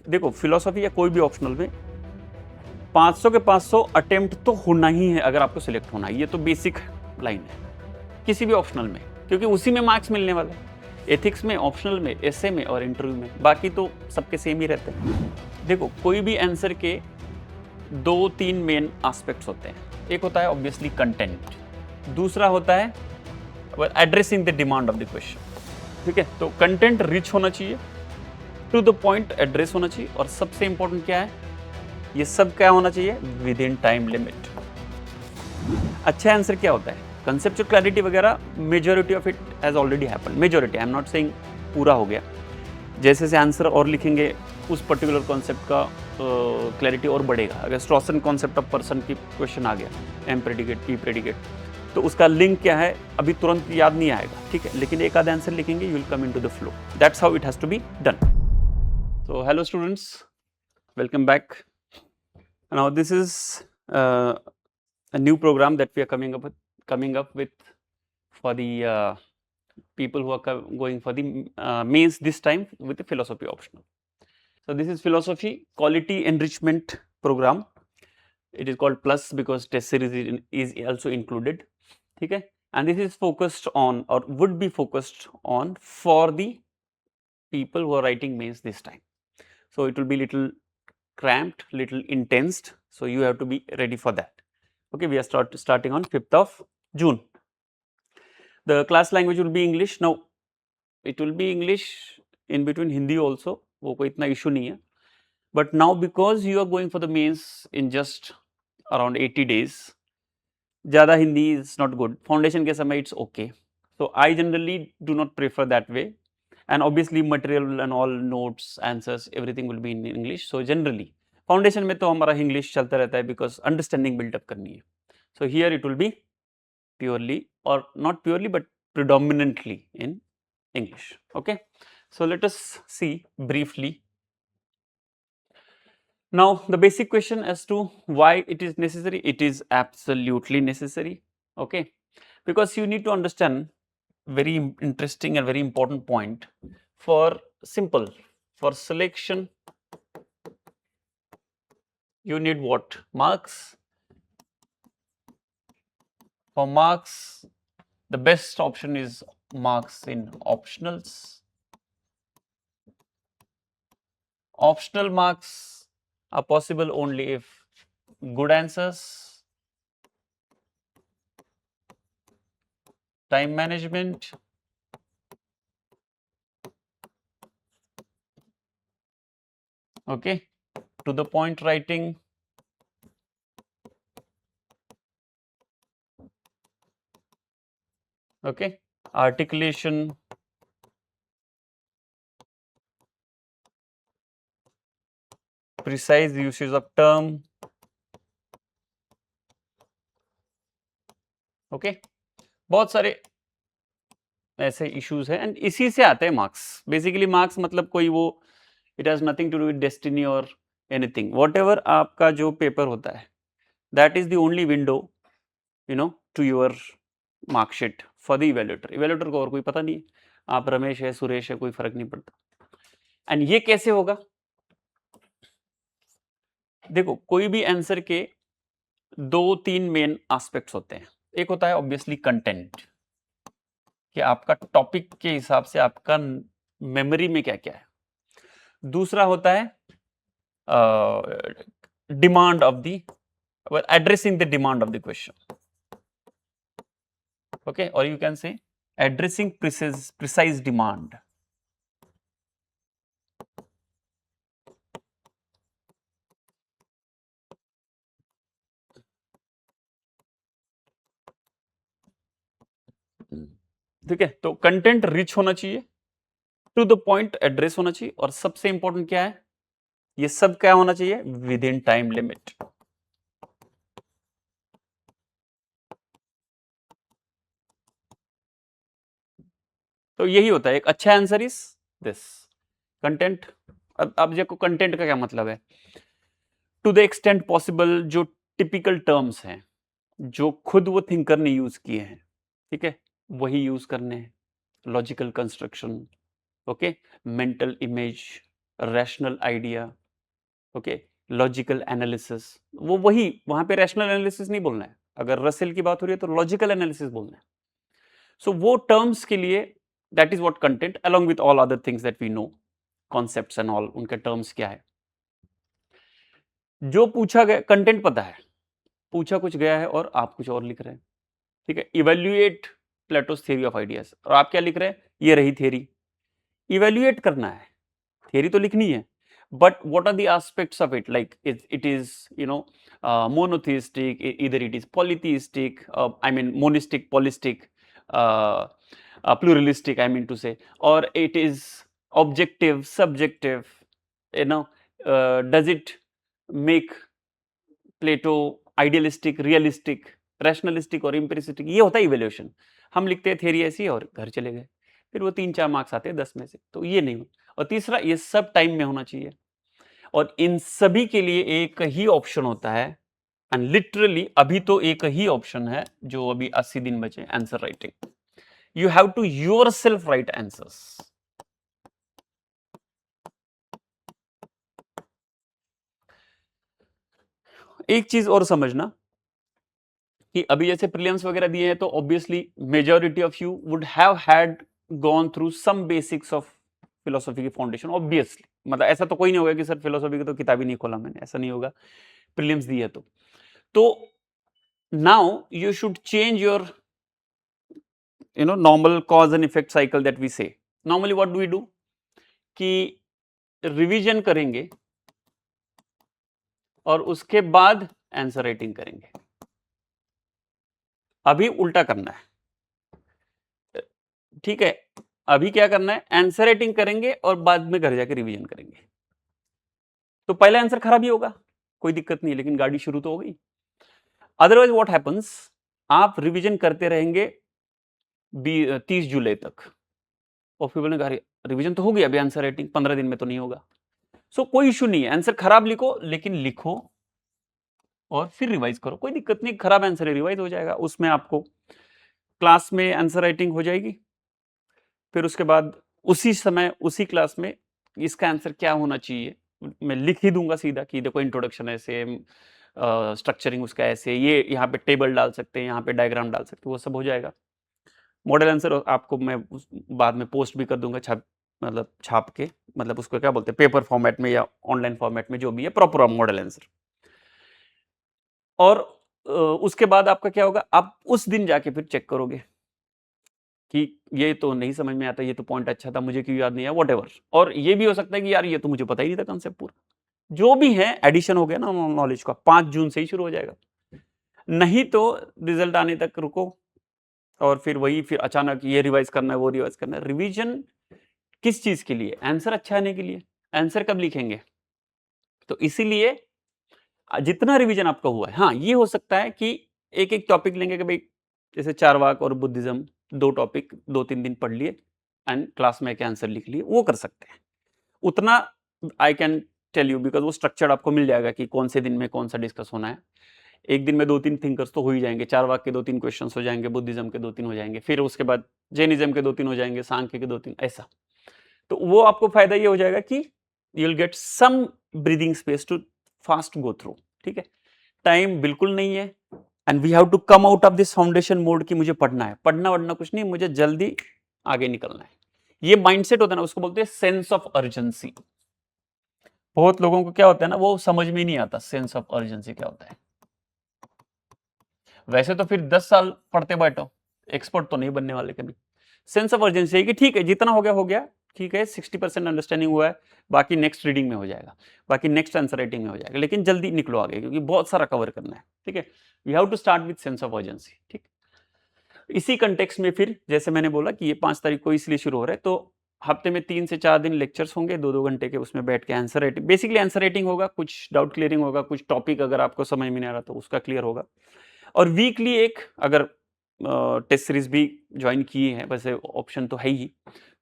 देखो फिलोसॉफी या कोई भी ऑप्शनल में 500 के 500 अटेम्प्ट तो होना ही है अगर आपको सिलेक्ट होना है। ये तो बेसिक लाइन है किसी भी ऑप्शनल में, क्योंकि उसी में मार्क्स मिलने वाले हैं। एथिक्स में, ऑप्शनल में, एसे में और इंटरव्यू में, बाकी तो सबके सेम ही रहते हैं। देखो कोई भी आंसर के 2-3 मेन एस्पेक्ट्स होते हैं। एक होता है ऑब्वियसली कंटेंट, दूसरा होता है addressing the demand of the question. ठीक है, तो कंटेंट रिच होना चाहिए, टू द पॉइंट एड्रेस होना चाहिए, और सबसे इंपॉर्टेंट क्या है, ये सब क्या होना चाहिए, विद इन टाइम लिमिट। अच्छा आंसर क्या होता है, कंसेप्चुअल क्लैरिटी वगैरह, majority of it has already happened. Majority, I am not saying पूरा हो गया। जैसे जैसे आंसर और लिखेंगे उस पर्टिकुलर कॉन्सेप्ट का क्लैरिटी और बढ़ेगा। अगर स्ट्रॉसन कॉन्सेप्ट ऑफ पर्सन की क्वेश्चन आ गया, एम प्रेडिकेट, ई प्रेडिकेट, तो उसका लिंक क्या है अभी तुरंत याद नहीं आएगा, ठीक है, लेकिन एक आध आंसर लिखेंगे, you will come into the flow. That's how it has to be done. So hello students, welcome back. Now this is a new program that we are coming up with for the people who are going for the mains this time with the philosophy optional. So this is philosophy quality enrichment program. It is called plus because test series is also included. Okay, and this is focused on, or would be focused on, for the people who are writing mains this time. So it will be little cramped, little intense, so you have to be ready for that. Okay, we are starting on 5th of June. The class language will be English. Now it will be English in between Hindi also, वो कोई इतना issue नहीं है, but now because you are going for the mains in just around 80 days, ज़्यादा Hindi is not good. Foundation के समय it's okay, so I generally do not prefer that way, and obviously material and all notes, answers, everything will be in English. So generally foundation में तो हमारा English चलता रहता है because understanding buildup करनी है. So here it will be purely, और not purely but predominantly in English. Okay, so let us see briefly now the basic question as to why it is necessary. It is absolutely necessary, okay, because you need to understand very interesting and very important point. For simple, for selection you need what, marks. For marks, the best option is marks in optionals. Optional marks are possible only if good answers, time management, okay, to the point writing, okay, articulation, precise usage of term, okay, बहुत सारे ऐसे issues हैं and इसी से आते हैं marks. Basically marks मतलब कोई वो, it has nothing to do with destiny और एनीथिंग. व्हाटएवर आपका जो पेपर होता है, that is the only window, you know, to your marksheet for the evaluator. Evaluator को और कोई पता नहीं है, आप रमेश है, सुरेश है, कोई फर्क नहीं पड़ता. एंड ये कैसे होगा, देखो कोई भी आंसर के 2-3 मेन एस्पेक्ट्स होते हैं. एक होता है ऑब्वियसली कंटेंट, कि आपका टॉपिक के हिसाब से आपका मेमोरी में क्या क्या है. दूसरा होता है demand of the, addressing the demand of the question, okay, or you can say addressing precise demand. ठीक है, तो कंटेंट रिच होना चाहिए, टू द पॉइंट एड्रेस होना चाहिए, और सबसे इंपॉर्टेंट क्या है, ये सब क्या होना चाहिए, विद इन टाइम लिमिट. तो यही होता है एक अच्छा आंसर इज दिस कंटेंट. अब देखो कंटेंट का क्या मतलब है, टू द एक्सटेंट पॉसिबल जो टिपिकल टर्म्स हैं, जो खुद वो थिंकर ने यूज किए हैं, ठीक है, वही यूज करने हैं. Logical construction, okay, mental image, rational idea, okay, logical analysis, वो वही वहां पे रैशनल एनालिसिस नहीं बोलना है, अगर रसेल की बात हो रही है तो लॉजिकल एनालिसिस बोलना है। सो वो टर्म्स के लिए that is what content along with all other things that we know, concepts and all, उनके टर्म्स क्या है। जो पूछा गया कंटेंट पता है, पूछा कुछ गया है और आप कुछ और लिख रहे हैं, ठीक है। Evaluate plateaus theory of ideas, और आप क्या लिख रहे हैं, ये रही थ्योरी। इवेल्युएट करना है, थ्योरी तो लिखनी है, but what are the aspects of it, like it is, you know, monotheistic, either it is polytheistic, I mean monistic, polyistic, pluralistic, I mean to say, or it is objective, subjective, you know, does it make Plato idealistic, realistic, rationalistic और empiricistic, ये होता है evaluation. हम लिखते हैं theory ऐसी और घर चले गए, फिर वो 3-4 मार्क्स आते हैं 10 में से, तो ये नहीं हो। और तीसरा, ये सब टाइम में होना चाहिए, और इन सभी के लिए एक ही ऑप्शन होता है, एंड लिटरली अभी तो एक ही ऑप्शन है, जो अभी 80 दिन बचे, answer writing. You have to yourself write answers. एक चीज और समझना कि अभी जैसे प्रीलिम्स वगैरह दिए हैं, तो obviously majority of you would have had gone through some basics of philosophy की फाउंडेशन, ऑब्वियसली। मतलब ऐसा तो कोई नहीं होगा कि सर फिलोसॉफी की तो किताब ही नहीं खोला मैंने, ऐसा नहीं होगा, प्रीलिम्स दी है तो now you should change your normal cause and effect cycle that we say. Normally what do we do कि रिवीजन करेंगे और उसके बाद आंसर राइटिंग करेंगे। अभी उल्टा करना है, ठीक है। अभी क्या करना है, आंसर राइटिंग करेंगे और बाद में घर जाके रिवीजन करेंगे। तो पहला आंसर खराब ही होगा, कोई दिक्कत नहीं, लेकिन गाड़ी शुरू तो हो गई। अदरवाइज व्हाट हैपेंस, आप रिवीजन करते रहेंगे 30 जुलाई तक, और फिर बोलेंगे अरे रिवीजन तो हो गया, अभी आंसर राइटिंग 15 दिन में तो नहीं होगा। सो कोई इशू नहीं है, आंसर खराब लिखो, लेकिन लिखो और फिर रिवाइज करो, कोई दिक्कत नहीं। खराब आंसर है, रिवाइज हो जाएगा, उसमें आपको क्लास में आंसर राइटिंग हो जाएगी। फिर उसके बाद उसी समय उसी क्लास में इसका आंसर क्या होना चाहिए मैं लिख ही दूंगा सीधा, कि देखो इंट्रोडक्शन ऐसे, स्ट्रक्चरिंग उसका ऐसे, ये यहाँ पे टेबल डाल सकते हैं, यहाँ पे डायग्राम डाल सकते हैं, वो सब हो जाएगा। मॉडल आंसर आपको मैं बाद में पोस्ट भी कर दूंगा, छाप के, मतलब उसको क्या बोलते हैं, पेपर फॉर्मेट में या ऑनलाइन फॉर्मेट में, जो भी है प्रॉपर मॉडल आंसर। और उसके बाद आपका क्या होगा, आप उस दिन जाके फिर चेक करोगे कि ये तो नहीं समझ में आता, ये तो पॉइंट अच्छा था, मुझे क्यों याद नहीं आया, व्हाटएवर। और ये भी हो सकता है कि यार ये तो मुझे पता ही नहीं था कंसेप्ट पूरा। जो भी है एडिशन हो गया ना नॉलेज का, 5 जून से ही शुरू हो जाएगा। नहीं तो रिजल्ट आने तक रुको, और फिर वही फिर अचानक ये रिवाइज करना है, वो रिवाइज करना है। रिवीजन किस चीज के लिए, आंसर अच्छा आने के लिए। आंसर कब लिखेंगे, तो इसीलिए जितना रिवीजन आपका हुआ है, हाँ ये हो सकता है कि एक एक टॉपिक लेंगे कि भाई जैसे चारवाक और बुद्धिज्म, 2 टॉपिक 2-3 दिन पढ़ लिए एंड क्लास में के आंसर लिख लिए, वो कर सकते हैं। उतना I can tell you, because वो स्ट्रक्चर आपको मिल जाएगा कि कौन से दिन में कौन सा डिस्कस होना है। एक दिन में 2-3 थिंकर्स तो हो ही जाएंगे, चारवाक के 2-3 क्वेश्चन हो जाएंगे, बुद्धिज्म के 2-3 हो जाएंगे, फिर उसके बाद जैनिज्म के 2-3 हो जाएंगे, सांख्य के 2-3, ऐसा। तो वो आपको फायदा ये हो जाएगा कि you will get some breathing space to fast go through, ठीक है। टाइम बिल्कुल नहीं है, and we have to come out of this foundation mode कि मुझे पढ़ना है, पढ़ना वढ़ना कुछ नहीं, मुझे जल्दी आगे निकलना है। ये माइंडसेट होता है ना, उसको बोलते हैं सेंस ऑफ अर्जेंसी। बहुत लोगों को क्या होता है ना, वो समझ में नहीं आता सेंस ऑफ अर्जेंसी क्या होता है। वैसे तो फिर 10 साल पढ़ते बैठो, एक्सपर्ट तो नहीं बनने वाले कभी। सेंस ऑफ अर्जेंसी है कि ठीक है, जितना हो गया, ठीक है, 60% अंडरस्टैंडिंग हुआ है, बाकी नेक्स्ट रीडिंग में हो जाएगा, बाकी नेक्स्ट आंसर राइटिंग में हो जाएगा, लेकिन जल्दी निकलो आगे, क्योंकि बहुत सारा कवर करना है, ठीक है। We have to start with sense of urgency, ठीक। इसी कंटेक्स्ट में फिर जैसे मैंने बोला कि ये 5 तारीख को इसलिए शुरू हो रहा है, तो हफ्ते में 3 से 4 दिन लेक्चर्स होंगे, 2-2 घंटे के, उसमें बैठ के answer writing, basically answer writing होगा, कुछ डाउट क्लियरिंग होगा, कुछ टॉपिक अगर आपको समझ में नहीं आ रहा तो उसका क्लियर होगा। और वीकली एक अगर टेस्ट सीरीज भी ज्वाइन किए हैं, वैसे ऑप्शन तो है ही,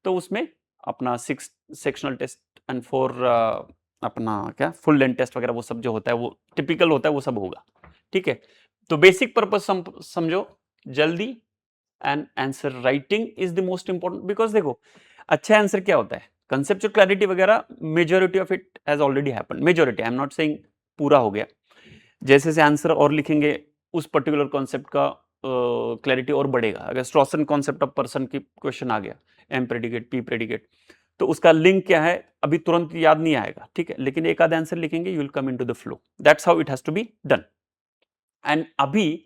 तो उसमें अपना 6 सेक्शनल टेस्ट एंड 4 अपना क्या फुल लेंथ टेस्ट वगैरह, वो सब जो होता है वो टिपिकल होता है, वो सब होगा, ठीक है। तो बेसिक पर्पस समझो, जल्दी, and answer writing is the most important. Because देखो, अच्छा आंसर क्या होता है, कंसेप्चुअल क्लैरिटी वगैरह majority of it has already happened, majority, I am not saying पूरा हो गया। जैसे जैसे आंसर और लिखेंगे उस पर्टिकुलर कॉन्सेप्ट का क्लैरिटी और बढ़ेगा। अगर स्ट्रॉसन कॉन्सेप्ट ऑफ पर्सन की क्वेश्चन आ गया, एम प्रेडिकेट पी प्रेडिकेट, तो उसका लिंक क्या है अभी तुरंत याद नहीं आएगा, ठीक है, लेकिन एक आधा आंसर लिखेंगे, you will come into the flow. That's how it has to be done. And अभी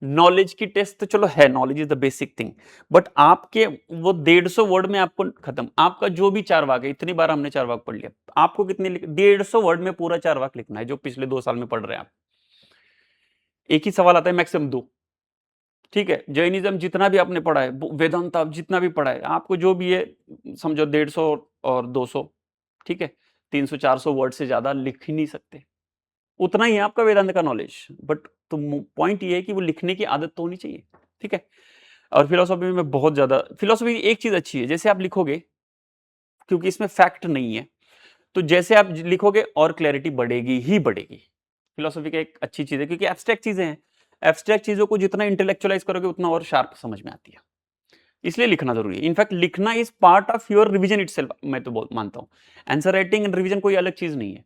नॉलेज की टेस्ट तो चलो है, knowledge is the basic thing, but आपके वो 150 वर्ड में आपको खत्म, आपका जो भी चार वाक है, इतनी बार हमने चार वाक पढ़ लिया, आपको कितने 150 वर्ड में पूरा चार वाक लिखना है, जो पिछले 2 साल में पढ़ रहे हैं आप। एक ही सवाल आता है मैक्सिमम 2, ठीक है। जैनिज्म जितना भी आपने पढ़ा है, वेदांता जितना भी पढ़ा है, आपको जो भी है समझो 150 और 200, ठीक है, 300-400 वर्ड से ज्यादा लिख ही नहीं सकते, उतना ही है आपका वेदांत का नॉलेज। बट तो पॉइंट ये है कि वो लिखने की आदत तो होनी चाहिए, ठीक है। और फिलोसॉफी में बहुत ज्यादा, फिलोसॉफी एक चीज अच्छी है, जैसे आप लिखोगे, क्योंकि इसमें फैक्ट नहीं है, तो जैसे आप लिखोगे और क्लैरिटी बढ़ेगी ही बढ़ेगी। फिलोसॉफी की एक अच्छी चीज है, क्योंकि एब्स्ट्रैक्ट चीजें हैं, एब्स्ट्रैक्ट चीजों को जितना इंटेलेक्चुअलाइज करोगे उतना और शार्प समझ में आती है, इसलिए लिखना जरूरी है। इनफैक्ट लिखना is part of your revision itself, मैं तो बहुत मानता हूँ। आंसर राइटिंग एंड रिविजन कोई अलग चीज नहीं है।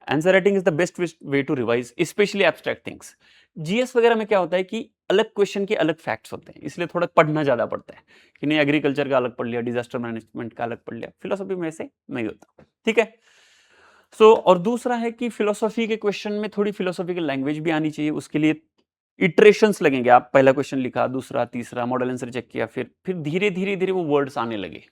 Answer writing is the best way to revise, specially abstract things. GS वगैरह में क्या होता है कि अलग क्वेश्चन के अलग फैक्ट्स होते हैं, इसलिए थोड़ा पढ़ना ज्यादा पड़ता है, कि नहीं एग्रीकल्चर का अलग पढ़ लिया, डिजास्टर मैनेजमेंट का अलग पढ़ लिया। फिलोसॉफी में ऐसे नहीं होता, ठीक है। और दूसरा है कि फिलोसॉफी के क्वेश्चन में थोड़ी फिलोसॉफिकल लैंग्वेज भी आनी चाहिए, उसके लिए इटरेशंस लगेंगे। आप पहला क्वेश्चन लिखा, दूसरा, तीसरा, मॉडल आंसर चेक किया, फिर धीरे धीरे धीरे वो वर्ड्स आने लगे,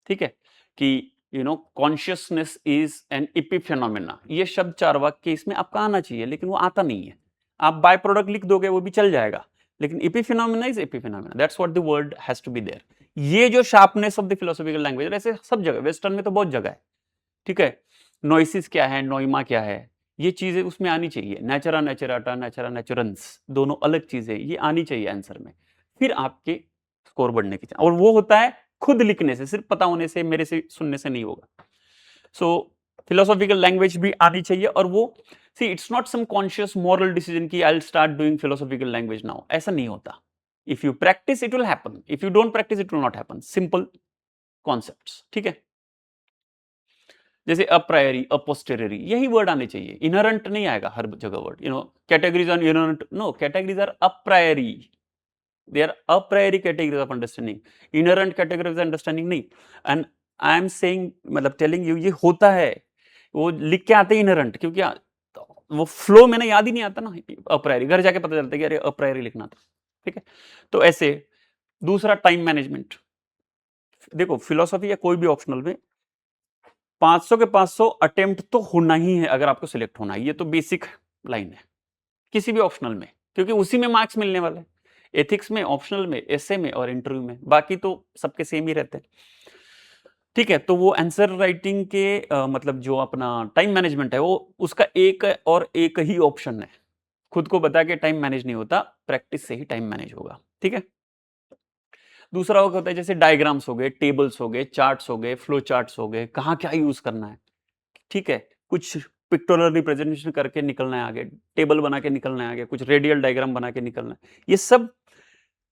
ठीक है, कि कॉन्शियसनेस इज एन इपिफेनोमेना, ये शब्द चार वाक्य इसमें आपका आना चाहिए, लेकिन वो आता नहीं है। आप बाय प्रोडक्ट लिख दोगे वो भी चल जाएगा, लेकिन epiphenomena is epiphenomena, that's what the word has to be there. ये जो sharpness of the philosophical language, ऐसे सब जगह, वेस्टर्न में तो बहुत जगह है, ठीक है। नोइसिस क्या है, नोइमा क्या है, ये चीजें उसमें आनी चाहिए। नेचरा नेचराटा, नेचरा नेचुरंस, दोनों अलग चीजें, ये आनी चाहिए आंसर में, फिर आपके स्कोर बढ़ने की। और वो होता है खुद लिखने से, सिर्फ पता होने से, मेरे से सुनने से नहीं होगा। सो फिलोसॉफिकल लैंग्वेज भी आनी चाहिए। और वो see it's not some conscious moral decision कि I will start doing philosophical language now, ऐसा नहीं होता। If you practice it will happen, if you don't practice it will not happen, simple concepts, ठीक है। जैसे अप्रायरी, अपोस्टेरियरी, यही वर्ड आने चाहिए, इनहेरेंट नहीं आएगा हर जगह word. Categories on inherent, no, categories are a priori, they are a priori categories of understanding, inherent categories understanding नहीं। एंड आई एम सेइंग, मतलब टेलिंग यू, ये होता है, वो लिख के आते हैं इनहेरेंट, क्योंकि वो फ्लो में ना याद ही नहीं आता ना, अप्रायरी, घर जाके पता चलता है कि अरे अप्रायरी लिखना था, ठीक है। तो ऐसे। दूसरा टाइम मैनेजमेंट, देखो फिलोसॉफी या कोई भी ऑप्शनल में 500 के 500 अटेम्प्ट तो होना ही है अगर आपको सिलेक्ट होना है, ये तो बेसिक लाइन है किसी भी ऑप्शनल में, क्योंकि उसी में मार्क्स मिलने वाले हैं। एथिक्स में, ऑप्शनल में, एसए में और इंटरव्यू में, बाकी तो सबके सेम ही रहते हैं, ठीक है। तो वो आंसर राइटिंग के मतलब जो अपना टाइम मैनेजमेंट है, वो उसका एक और एक ही ऑप्शन है। खुद को बता के टाइम मैनेज नहीं होता, प्रैक्टिस से ही टाइम मैनेज होगा, ठीक है। दूसरा होता है जैसे डायग्राम्स हो गए, टेबल्स हो गए, चार्ट्स हो गए, फ्लो चार्ट्स हो गए, कहाँ क्या यूज करना है, ठीक है। कुछ पिक्टोरियल रिप्रेजेंटेशन करके निकलना है आगे, टेबल बना के निकलना है आगे, कुछ रेडियल डायग्राम बना के निकलना है, ये सब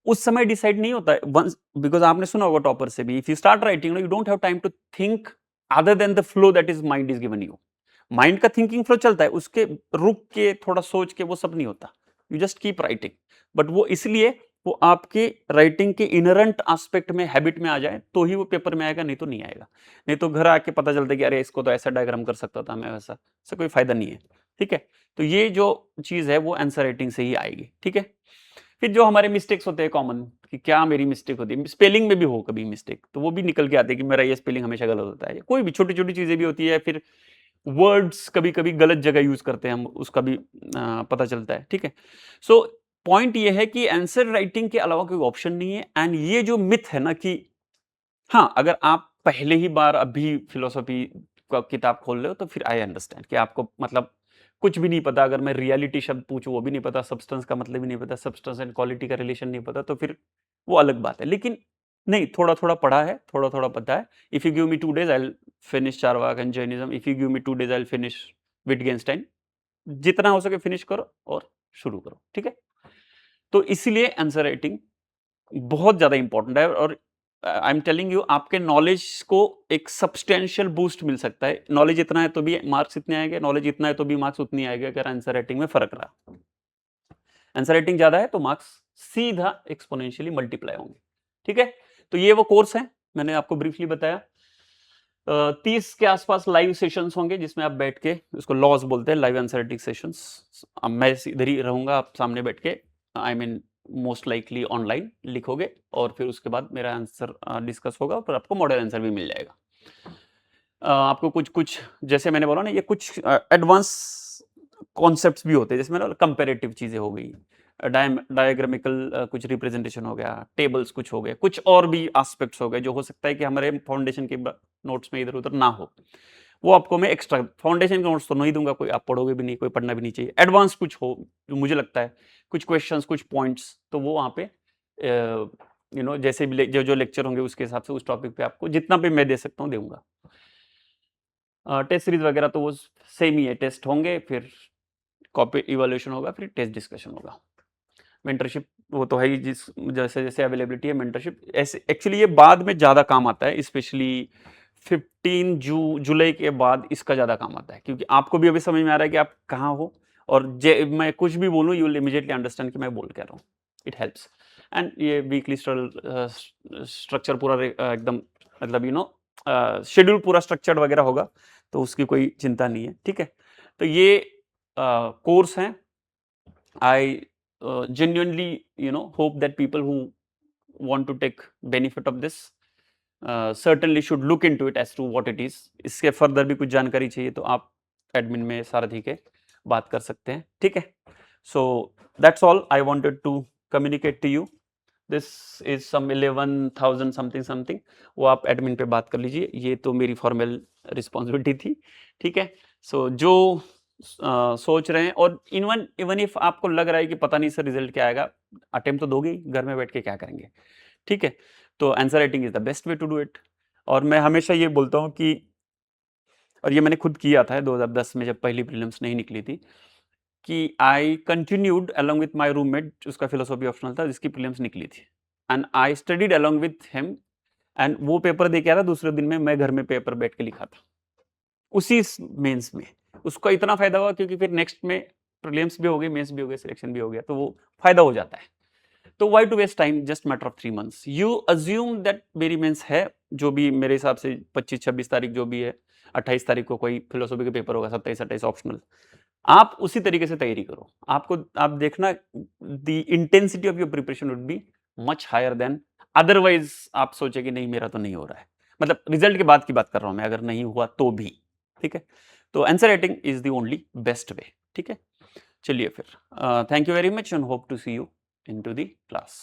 उस समय डिसाइड नहीं होता है वंस, बिकॉज आपने सुना होगा टॉपर से भी, if you start writing you don't have time to think other than the flow that is mind is given you. Mind का थिंकिंग फ्लो चलता है, उसके रुक के थोड़ा सोच के वो सब नहीं होता, you just keep writing. But वो इसलिए वो आपके राइटिंग के इनरेंट एस्पेक्ट में, हैबिट में आ जाए तो ही वो पेपर में आएगा, नहीं तो नहीं आएगा। नहीं तो घर आके पता चलता है कि अरे इसको तो ऐसा डायग्राम कर सकता था मैं, वैसा, इससे कोई फायदा नहीं है, ठीक है। तो ये जो चीज है वो आंसर राइटिंग से ही आएगी, ठीक है। फिर जो हमारे मिस्टेक्स होते हैं कॉमन, कि क्या मेरी मिस्टेक होती है, स्पेलिंग में भी हो कभी मिस्टेक, तो वो भी निकल के आते हैं कि मेरा ये स्पेलिंग हमेशा गलत होता है, कोई भी छोटी छोटी चीजें भी होती है। फिर वर्ड्स कभी कभी गलत जगह यूज करते हैं हम, उसका भी पता चलता है, ठीक है। सो पॉइंट ये है कि आंसर राइटिंग के अलावा कोई ऑप्शन नहीं है। एंड ये जो मिथ है ना कि हाँ, अगर आप पहले ही बार अभी फिलोसॉफी का किताब खोल रहे हो तो फिर आई अंडरस्टैंड कि आपको मतलब कुछ भी नहीं पता। अगर मैं रियलिटी शब्द पूछूं वो भी नहीं पता, सब्सटेंस का मतलब भी नहीं पता, सब्सटेंस एंड क्वालिटी का रिलेशन नहीं पता, तो फिर वो अलग बात है। लेकिन नहीं, थोड़ा थोड़ा पढ़ा है, थोड़ा थोड़ा पता है। If you give me 2 days I will finish Charvaka and Jainism, if you give me 2 days I will finish Wittgenstein. जितना हो सके फिनिश करो और शुरू करो, ठीक है। तो इसीलिए आंसर राइटिंग बहुत ज्यादा इंपॉर्टेंट है। और आई एम टेलिंग यू, आपके नॉलेज को एक सब्सटेंशियल बूस्ट मिल सकता है। नॉलेज इतना है तो भी मार्क्स इतने आएंगे, नॉलेज इतना है तो भी मार्क्स उतनी आएंगे अगर आंसर राइटिंग में फर्क रहा। आंसर राइटिंग ज्यादा है तो मार्क्स सीधा एक्सपोनेंशियली मल्टीप्लाई होंगे। ठीक है, तो ये वो कोर्स है, मैंने आपको ब्रीफली बताया। 30 के आसपास लाइव सेशंस होंगे जिसमें आप बैठ के, उसको लॉस बोलते हैं, लाइव आंसर राइटिंग सेशंस। मैं इधर ही रहूंगा, आप सामने बैठ के, I mean most likely online लिखोगे और फिर उसके बाद मेरा आंसर डिस्कस होगा, फिर आपको मॉडल आंसर भी मिल जाएगा। आपको कुछ कुछ जैसे मैंने बोला ना, ये कुछ एडवांस कॉन्सेप्ट्स भी होते हैं, जैसे मैंने कंपैरेटिव चीजें हो गई, डायग्रामिकल कुछ रिप्रेजेंटेशन हो गया, टेबल्स कुछ हो गए, कुछ और भी एस्पेक्ट्स हो गए जो हो सकता है कि हमारे फाउंडेशन के नोट्स में इधर उधर ना हो, वो आपको मैं एक्स्ट्रा फाउंडेशन के नोट्स तो नहीं दूंगा, कोई आप पढ़ोगे भी नहीं, कोई पढ़ना भी नहीं चाहिए। एडवांस कुछ हो जो मुझे लगता है, कुछ क्वेश्चंस, कुछ पॉइंट्स, तो वो वहाँ पे जैसे भी जो जो लेक्चर होंगे उसके हिसाब से उस टॉपिक पे आपको जितना भी मैं दे सकता हूँ दूंगा। टेस्ट सीरीज वगैरह तो वो सेम ही है, टेस्ट होंगे, फिर कॉपी इवैल्यूएशन होगा, फिर टेस्ट डिस्कशन होगा। मेंटरशिप वो तो है ही, जिस जैसे जैसे अवेलेबिलिटी है मेंटरशिप ऐसे, एक्चुअली ये बाद में ज़्यादा काम आता है, स्पेशली 15 जुलाई के बाद इसका ज़्यादा काम आता है, क्योंकि आपको भी अभी समझ में आ रहा है कि आप कहाँ हो, और मैं कुछ भी बोलूँ यू विल इमीडिएटली अंडरस्टैंड कि मैं बोल क्या रहा हूँ। It helps. एंड ये वीकली स्ट्रक्चर पूरा एकदम, मतलब शेड्यूल पूरा स्ट्रक्चर्ड वगैरह होगा, तो उसकी कोई चिंता नहीं है। ठीक है, तो ये कोर्स हैं। आई genuinely hope that people who want to take benefit of this certainly should look into it as to what it is। इसके फर्दर भी कुछ जानकारी चाहिए तो आप एडमिन में सारथी के बात कर सकते हैं। ठीक है, so that's all I wanted to communicate to you. This is some 11,000 something something, वो आप एडमिन पे बात कर लीजिए, ये तो मेरी फॉर्मल रिस्पॉन्सिबिलिटी थी। ठीक है, सो जो सोच रहे हैं, और इवन इफ आपको लग रहा है कि पता नहीं सर रिजल्ट क्या आएगा, अटेम्प्ट तो दोगे ही, घर में बैठ के क्या करेंगे। ठीक है, तो answer writing is the best way to do it. और मैं हमेशा ये बोलता हूँ कि, और ये मैंने खुद किया था 2010 में जब पहली प्रीलिम्स नहीं निकली थी, कि I continued along with my roommate, उसका फिलोसॉफी ऑप्शनल था, जिसकी प्रीलिम्स निकली थी, and I studied along with him, and वो पेपर दे के आ रहा, दूसरे दिन में मैं घर में पेपर बैठ के लिखा था उसी मेंस में। उसका इतना फायदा हुआ क्योंकि फिर नेक्स्ट में प्रीलिम्स भी हो गई, मेंस भी हो गए, सिलेक्शन भी हो गया, तो वो फायदा हो जाता है। तो why to waste time, just matter of 3 months. You assume that मेरी मेंस है, जो भी मेरे हिसाब से 25-26 तारीख जो भी है, 28 तारीख को कोई फिलोसॉफी का पेपर होगा, 27-28 ऑप्शनल, आप उसी तरीके से तैयारी करो। आप देखना the intensity of your preparation would be much higher than otherwise. आप सोचे कि नहीं मेरा तो नहीं हो रहा है, मतलब रिजल्ट के बाद की बात कर रहा हूं मैं, अगर नहीं हुआ तो भी। ठीक है, तो answer writing is the only best way. ठीक है, चलिए फिर, thank you very much and hope to see you in to the class.